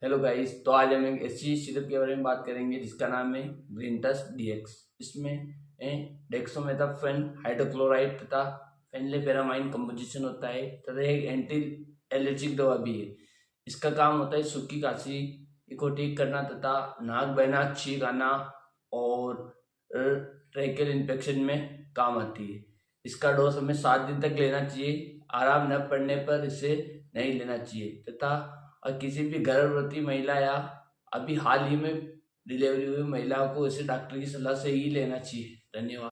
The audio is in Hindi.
हेलो गाइस, तो आज हम एक ऐसी सिरप के बारे में बात करेंगे जिसका नाम है ग्रीनटस डीएक्स। इसमें डेक्सोमेथाफेन हाइड्रोक्लोराइड तथा फेनलेपेरामाइन कंपोजिशन होता है तथा एक एंटी एलर्जिक दवा भी है। इसका काम होता है सूखी खांसी को ठीक करना तथा नाक बहना, छींक आना और ट्रैकियल इन्फेक्शन में काम आती है। इसका डोज हमें 7 दिन तक लेना चाहिए। आराम न पड़ने पर इसे नहीं लेना चाहिए तथा और किसी भी गर्भवती महिला या अभी हाल ही में डिलीवरी हुई महिलाओं को इसे डॉक्टर की सलाह से ही लेना चाहिए। धन्यवाद।